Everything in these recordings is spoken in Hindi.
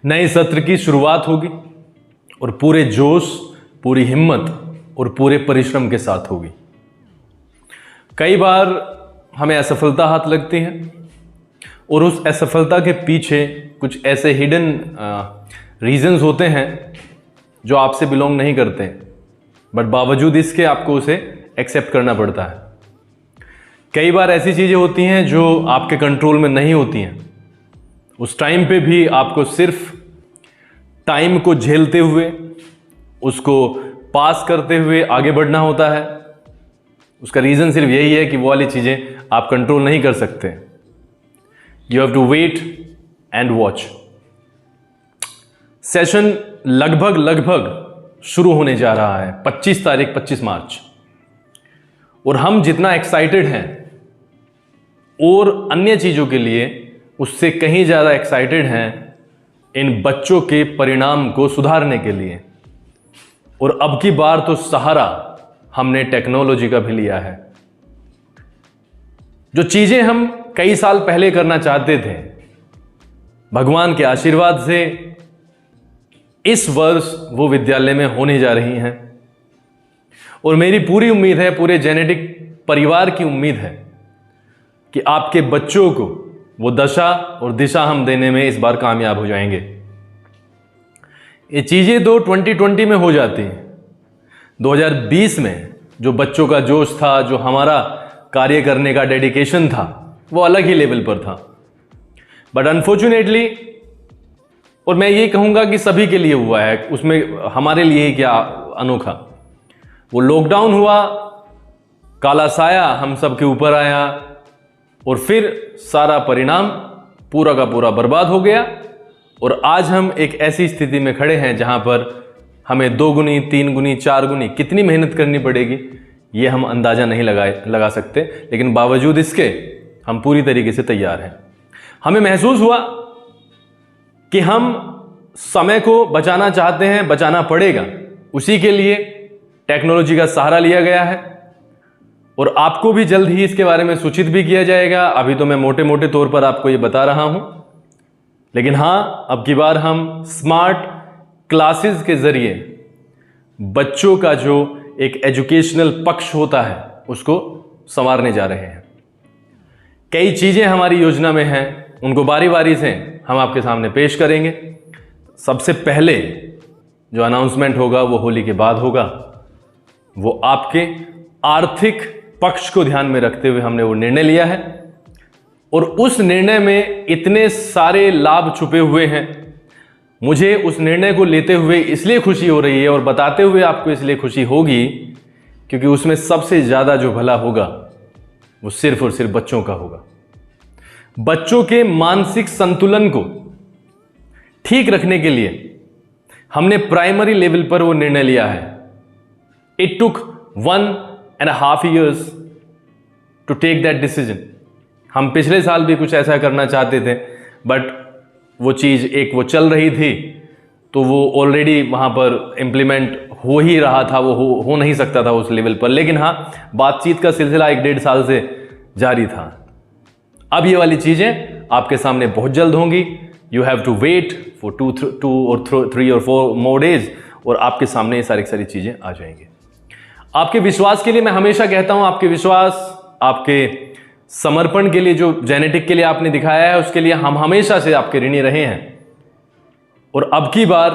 नए सत्र की शुरुआत होगी और पूरे जोश, पूरी हिम्मत और पूरे परिश्रम के साथ होगी। कई बार हमें असफलता हाथ लगती है और उस असफलता के पीछे कुछ ऐसे हिडन रीजंस होते हैं जो आपसे बिलोंग नहीं करते हैं, बट बावजूद इसके आपको उसे एक्सेप्ट करना पड़ता है। कई बार ऐसी चीज़ें होती हैं जो आपके कंट्रोल में नहीं होती हैं। उस टाइम पे भी आपको सिर्फ टाइम को झेलते हुए, उसको पास करते हुए आगे बढ़ना होता है। उसका रीज़न सिर्फ यही है कि वो वाली चीज़ें आप कंट्रोल नहीं कर सकते। You have to wait and watch. Session लगभग शुरू होने जा रहा है 25 तारीख 25 मार्च, और हम जितना एक्साइटेड हैं और अन्य चीज़ों के लिए उससे कहीं ज़्यादा एक्साइटेड हैं इन बच्चों के परिणाम को सुधारने के लिए। और अब की बार तो सहारा हमने टेक्नोलॉजी का भी लिया है। जो चीज़ें हम कई साल पहले करना चाहते थे, भगवान के आशीर्वाद से इस वर्ष वो विद्यालय में होने जा रही हैं। और मेरी पूरी उम्मीद है, पूरे जेनेटिक परिवार की उम्मीद है कि आपके बच्चों को वो दशा और दिशा हम देने में इस बार कामयाब हो जाएंगे। ये चीज़ें तो 2020 में हो जाती हैं। 2020 में जो बच्चों का जोश था, जो हमारा कार्य करने का डेडिकेशन था, वो अलग ही लेवल पर था। बट अनफॉर्चुनेटली, और मैं ये कहूँगा कि सभी के लिए हुआ है, उसमें हमारे लिए ही क्या अनोखा, वो लॉकडाउन हुआ, काला साया हम सब के ऊपर आया और फिर सारा परिणाम पूरा का पूरा बर्बाद हो गया। और आज हम एक ऐसी स्थिति में खड़े हैं जहां पर हमें 2 गुनी, 3 गुनी, 4 गुनी कितनी मेहनत करनी पड़ेगी ये हम अंदाजा नहीं लगा सकते। लेकिन बावजूद इसके हम पूरी तरीके से तैयार हैं। हमें महसूस हुआ कि हम समय को बचाना चाहते हैं, बचाना पड़ेगा। उसी के लिए टेक्नोलॉजी का सहारा लिया गया है और आपको भी जल्द ही इसके बारे में सूचित भी किया जाएगा। अभी तो मैं मोटे मोटे तौर पर आपको ये बता रहा हूं, लेकिन हाँ, अब की बार हम स्मार्ट क्लासेस के जरिए बच्चों का जो एक एजुकेशनल पक्ष होता है उसको संवारने जा रहे हैं। कई चीज़ें हमारी योजना में हैं, उनको बारी बारी से हम आपके सामने पेश करेंगे। सबसे पहले जो अनाउंसमेंट होगा वो होली के बाद होगा। वो आपके आर्थिक पक्ष को ध्यान में रखते हुए हमने वो निर्णय लिया है और उस निर्णय में इतने सारे लाभ छुपे हुए हैं। मुझे उस निर्णय को लेते हुए इसलिए खुशी हो रही है और बताते हुए आपको इसलिए खुशी होगी क्योंकि उसमें सबसे ज़्यादा जो भला होगा वो सिर्फ और सिर्फ बच्चों का होगा। बच्चों के मानसिक संतुलन को ठीक रखने के लिए हमने प्राइमरी लेवल पर वो निर्णय लिया है। It took 1.5 years to take that decision. हम पिछले साल भी कुछ ऐसा करना चाहते थे, बट वो चीज़ एक वो चल रही थी तो वो ऑलरेडी वहाँ पर इम्प्लीमेंट हो ही रहा था, वो हो नहीं सकता था उस लेवल पर। लेकिन हाँ, बातचीत का सिलसिला 1-1.5 साल से जारी था। अब ये वाली चीज़ें आपके सामने बहुत जल्द होंगी। You have to wait for 2 or 3 or 4 more days और आपके सामने ये सारी चीज़ें आ जाएंगी। आपके विश्वास के लिए मैं हमेशा कहता हूँ, आपके विश्वास, आपके समर्पण के लिए जो जेनेटिक के लिए आपने दिखाया है उसके लिए हम हमेशा से आपके ऋणी रहे हैं। और अब की बार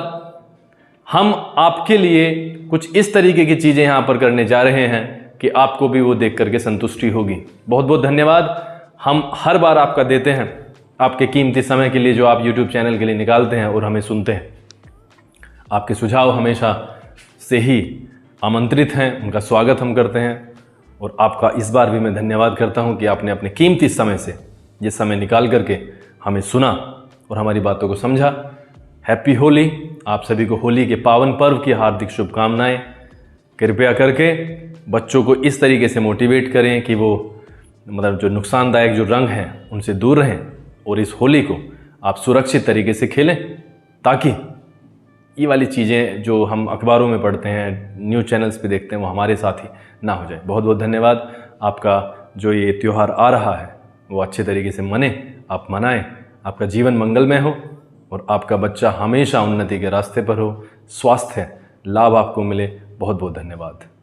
हम आपके लिए कुछ इस तरीके की चीज़ें यहाँ पर करने जा रहे हैं कि आपको भी वो देख करके संतुष्टि होगी। बहुत बहुत धन्यवाद हम हर बार आपका देते हैं, आपके कीमती समय के लिए जो आप YouTube चैनल के लिए निकालते हैं और हमें सुनते हैं। आपके सुझाव हमेशा से ही आमंत्रित हैं, उनका स्वागत हम करते हैं। और आपका इस बार भी मैं धन्यवाद करता हूं कि आपने अपने कीमती समय से ये समय निकाल करके हमें सुना और हमारी बातों को समझा। हैप्पी होली। आप सभी को होली के पावन पर्व की हार्दिक शुभकामनाएं। कृपया करके बच्चों को इस तरीके से मोटिवेट करें कि वो मतलब जो नुकसानदायक जो रंग हैं उनसे दूर रहें और इस होली को आप सुरक्षित तरीके से खेलें, ताकि ये वाली चीज़ें जो हम अखबारों में पढ़ते हैं, न्यूज़ चैनल्स पे देखते हैं, वो हमारे साथ ही ना हो जाए। बहुत बहुत धन्यवाद। आपका जो ये त्यौहार आ रहा है वो अच्छे तरीके से मने, आप मनाएं। आपका जीवन मंगलमय हो। और आपका बच्चा हमेशा उन्नति के रास्ते पर हो, स्वास्थ्य लाभ आपको मिले। बहुत बहुत धन्यवाद।